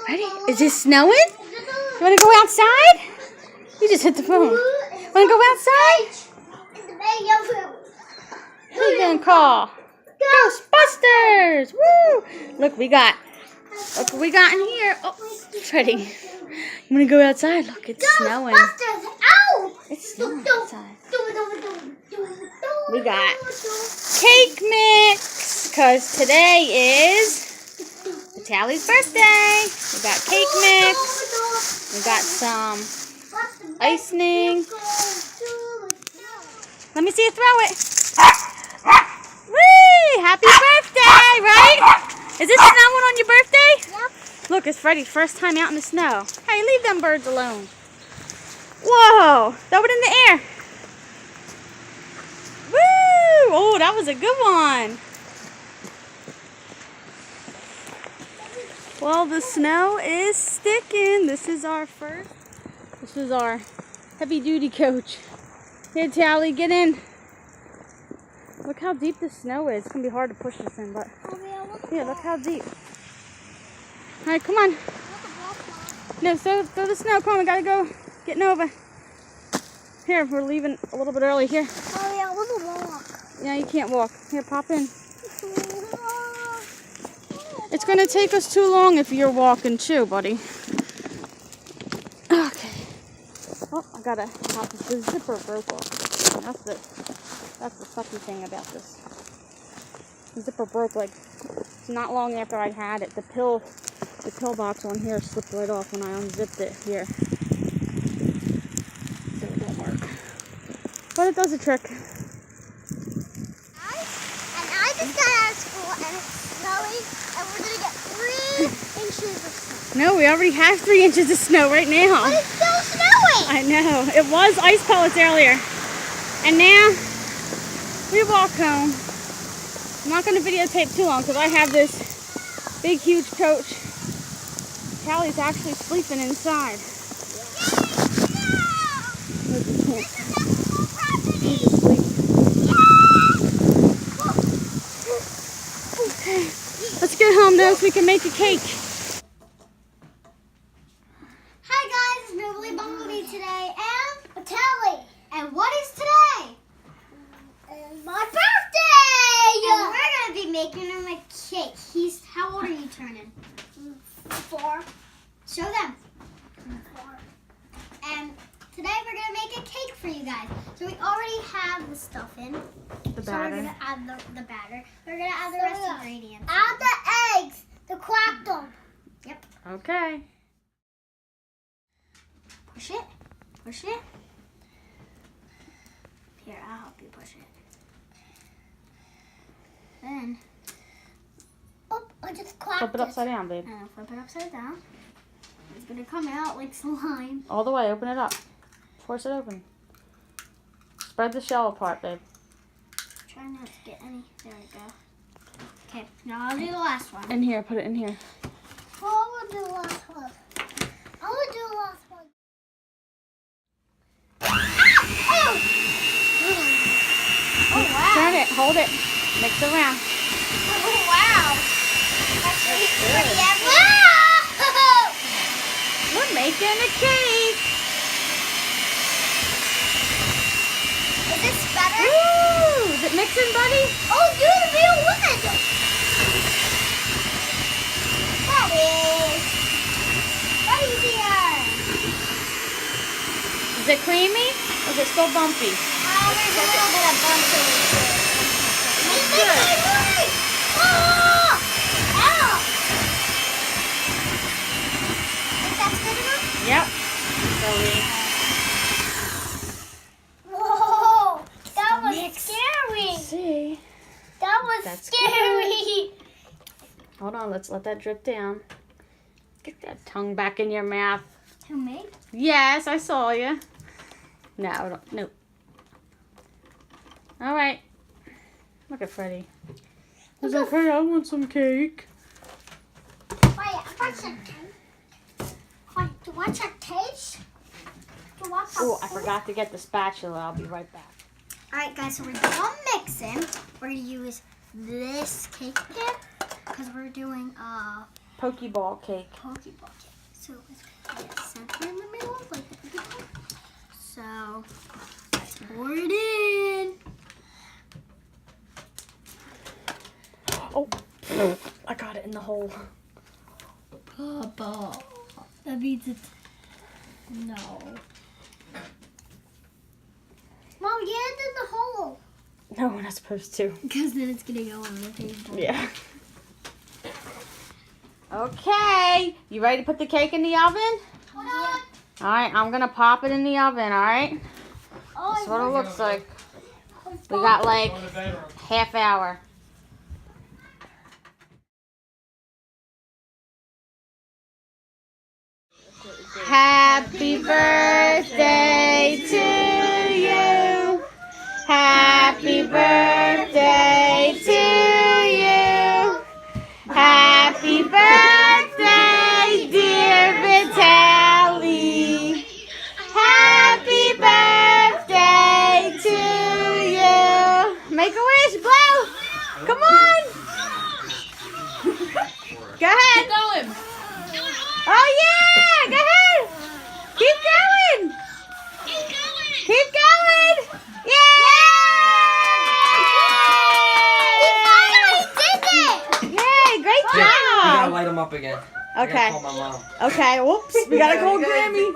Ready? Is it snowing? You want to go outside? You just hit the phone. Want to go outside? Who you gonna call? Ghostbusters! Woo! Look, we got what we got in here. Oh, Freddie. You want to go outside? Look, it's snowing. It's snowing outside. We got cake mix because today is Vitali's birthday. We got cake mix. We got some icing. Let me see you throw it. Whee! Happy birthday, right? Is it snowing on your birthday? Yep. Look, it's Freddie's first time out in the snow. Hey, leave them birds alone. Whoa! Throw it in the air. Woo! Oh, that was a good one. Well, the snow is sticking. This is our heavy duty coach. Here, Tally, get in. Look how deep the snow is. It's going to be hard to push this in, but yeah, look how deep. All right, come on. No, throw the snow. Come on, we got to go get Nova. Here, we're leaving a little bit early. Here. Oh, yeah, I want to walk. Yeah, you can't walk. Here, pop in. It's going to take us too long if you're walking too, buddy. Okay. Oh, I got to pop this. The zipper broke off. That's the sucky thing about this. The zipper broke like not long after I had it. The pill box on here slipped right off when I unzipped it here. So it don't work. But it does a trick. And I just got out of school and it's snowing and we're going to get 3 inches of snow. No, we already have 3 inches of snow right now. But it's still snowing. I know. It was ice pellets earlier. And now we walk home. I'm not going to videotape too long because I have this big, huge coach. Callie's actually sleeping inside. He's asleep. Okay. Let's get home though so we can make a cake. Hi guys, it's Novalee Bumblebee today and Vitali. And what is today? It's my birthday! And we're going to be making him a cake. How old are you turning? 4. Show them. 4. And today we're going to make a cake for you guys. So we already have the stuff in. The batter. So we're going to add the batter. We're going to add the rest of the ingredients. Add the eggs. The cracked them. Yep. Okay. Push it. Push it. Here, I'll help you push it. Then, I just cracked Flip it upside down, babe. Flip it upside down. It's going to come out like slime. All the way. Open it up. Force it open. Spread the shell apart, babe. Try not to get any. There we go. Okay, now I'll do the last one. In here. Put it in here. Well, I will do the last one. I will do the last one. Oh, wow. Turn it. Hold it. Mix it around. Oh, wow. That's really pretty. Wow. We're making a cake. Is this better? Woo! Is it mixing, buddy? Oh, do the real wood. Freddie's here. Is it creamy or is it still bumpy? There's a little bit of bumpy. It's good. Oh! Ow! Think that's good enough? Yep. So Whoa! That was scary. see. That was That's scary. Hold on. Let's let that drip down. Get that tongue back in your mouth. Who me? Yes, I saw you. No, nope. All right. Look at Freddie. He's like, hey, I want some cake. Wait, I want some cake. Do you want some taste? Oh, I forgot to get the spatula. I'll be right back. Alright guys, so we're done mixing. We're going to use this cake pan because we're doing Pokeball cake. Pokeball cake. So let's put it center in the middle, like the Pokeball. So let's pour it in. Oh, I got it in the hole. Papa. That means it's no. Mom, get it in the hole. No, we're not supposed to. Because then it's gonna go on the table. Yeah. Okay, you ready to put the cake in the oven? Yeah. All right, I'm gonna pop it in the oven. All right. Oh, That's what it looks like. We got like half hour. Happy birthday to you. Happy birthday to you. Happy birthday, dear Vitali. Happy birthday to you. Make a wish, blow. Come on. Go ahead. Keep going. Oh yeah, go ahead. Keep going. Keep going. Yay! Yay, great We gotta job. light them up again. Okay. Call my mom. Okay, whoops. We gotta call Grammy.